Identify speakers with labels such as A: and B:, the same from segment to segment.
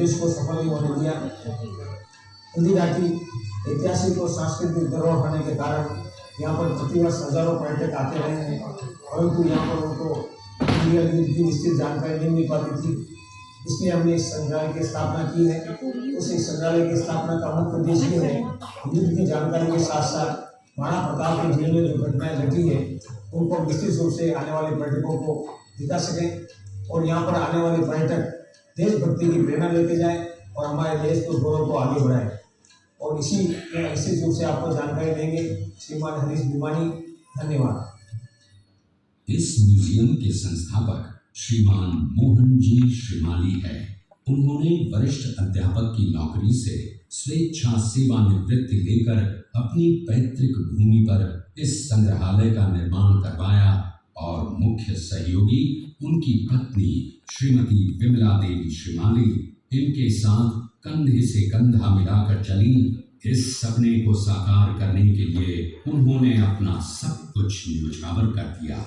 A: उद्देश्य को सफल नहीं होने दिया। हल्दी घाटी ऐतिहासिक और सांस्कृतिक धरोहर होने के कारण यहाँ पर प्रतिवर्ष हजारों पर्यटक आते रहे हैं, परंतु यहाँ पर उनको युद्ध की निश्चित जानकारी नहीं मिल पाती थी। इसलिए हमने इस संग्रहालय की स्थापना की है। उस संग्रहालय की स्थापना का मुख्य उद्देश्य है युद्ध की जानकारी के साथ साथ महाराणा प्रताप के जीवन में जो घटनाएं घटी है उनको निश्चित रूप से आने वाले पर्यटकों को दिखा सकें और यहाँ पर आने वाले पर्यटक देशभक्ति की प्रेरणा लेके जाएं और हमारे देश को गौरव को आगे बढ़ाएं। और इसी में निश्चित रूप से आपको जानकारी देंगे श्रीमान हरीश भिमानी। धन्यवाद।
B: इस म्यूजियम के संस्थापक श्रीमान मोहन जी श्रीमाली है। उन्होंने वरिष्ठ अध्यापक की नौकरी से स्वेच्छा सेवानिवृत्ति लेकर अपनी पैतृक भूमि पर इस संग्रहालय का निर्माण करवाया और मुख्य सहयोगी उनकी पत्नी श्रीमती विमला देवी श्रीमाली इनके साथ कंधे से कंधा मिलाकर चली। इस सपने को साकार करने के लिए उन्होंने अपना सब कुछ न्योछावर कर दिया।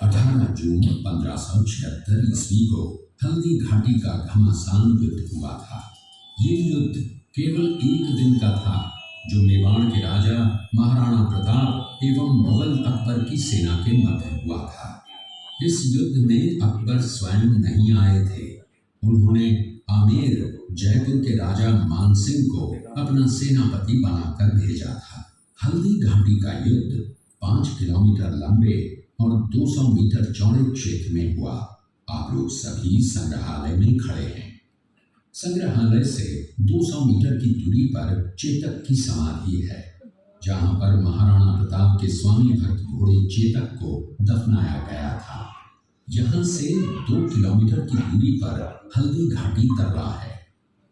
B: 18 जून 1576 ईस्वी को हल्दी घाटी का घमासान युद्ध हुआ था। ये युद्ध केवल एक दिन का था, जो मेवाड़ के राजा महाराणा प्रताप एवं मुगल अकबर की सेना के मध्य हुआ था। इस युद्ध में अकबर स्वयं नहीं आए थे। उन्होंने आमेर जयपुर के राजा मानसिंह को अपना सेनापति बनाकर भेजा था। हल्दी घाटी का युद्ध 5 किलोमीटर लंबे और 200 मीटर चौड़े क्षेत्र में हुआ। आप लोग सभी संग्रहालय में खड़े हैं। संग्रहालय से 200 मीटर की दूरी पर चेतक की समाधि है, जहां पर महाराणा प्रताप के स्वामी भक्त घोड़े चेतक को दफनाया गया था। यहाँ से 2 किलोमीटर की दूरी पर हल्दी घाटी दर्रा है।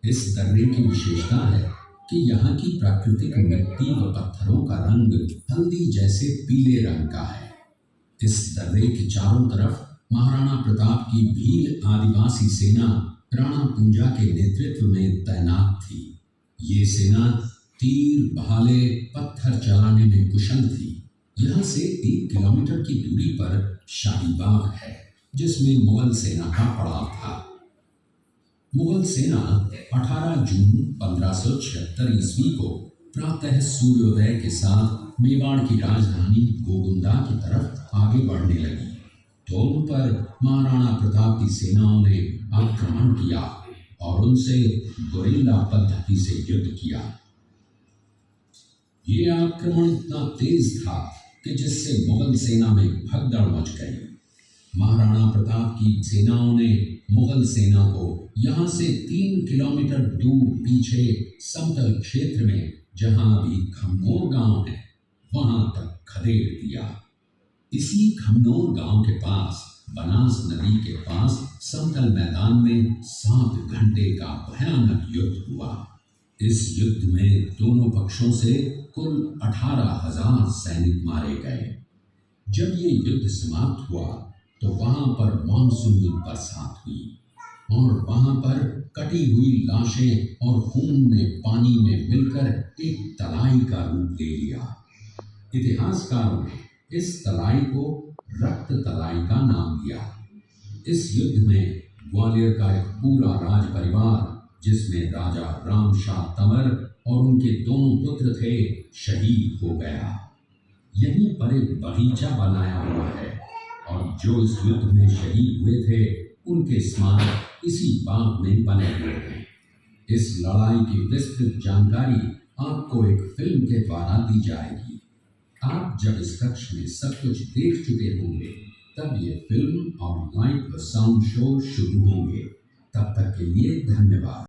B: इस दर्रे की विशेषता है कि यहाँ की प्राकृतिक मिट्टी व पत्थरों का रंग हल्दी जैसे पीले रंग का है। इस दर्रे के चारों तरफ महाराणा प्रताप की भील आदिवासी सेना राणा पूंजा के नेतृत्व में तैनात थी। ये सेना तीर, भाले, पत्थर चलाने में कुशल थी। यहाँ से 1 किलोमीटर की दूरी पर शाही बाग है, जिसमें मुगल सेना का पड़ाव था। मुगल सेना 18 जून 1576 ईस्वी को प्रातः सूर्योदय के साथ मेवाड़ की राजधानी गोगुंदा की तरफ आगे बढ़ने लगी, तो उन पर महाराणा प्रताप की सेनाओं ने आक्रमण किया और उनसे गोरिल्ला पद्धति से युद्ध किया। ये आक्रमण इतना तेज था कि जिससे मुगल सेना में भगदड़ मच गई। महाराणा प्रताप की सेनाओं ने मुगल सेना को यहाँ से 3 किलोमीटर दूर पीछे समतल क्षेत्र में, जहाँ अभी खमनोर गांव है, वहां तक खदेड़ दिया। इसी खमनोर गांव के पास बनास नदी के पास समतल मैदान में 7 घंटे का भयानक युद्ध हुआ। इस युद्ध में दोनों पक्षों से कुल 18,000 सैनिक मारे गए। जब ये युद्ध समाप्त हुआ तो वहां पर मानसूनी बरसात हुई और वहां पर कटी हुई लाशें और खून ने पानी में मिलकर एक तलाई का रूप ले लिया। इतिहासकारों ने इस तलाई को रक्त तलाई का नाम दिया। इस युद्ध में ग्वालियर का एक पूरा राज परिवार, जिसमें राजा रामशाह तंवर और उनके दोनों पुत्र थे, शहीद हो गया। यहीं पर एक बगीचा बनाया हुआ है और जो इस युद्ध में शहीद हुए थे उनके स्मारक इसी बाग में बने हुए हैं। इस लड़ाई की विस्तृत जानकारी आपको एक फिल्म के द्वारा दी जाएगी। आप जब इस कक्ष में सब कुछ देख चुके होंगे तब ये फिल्म और लाइट व साउंड शो शुरू होंगे। तब तक के लिए धन्यवाद।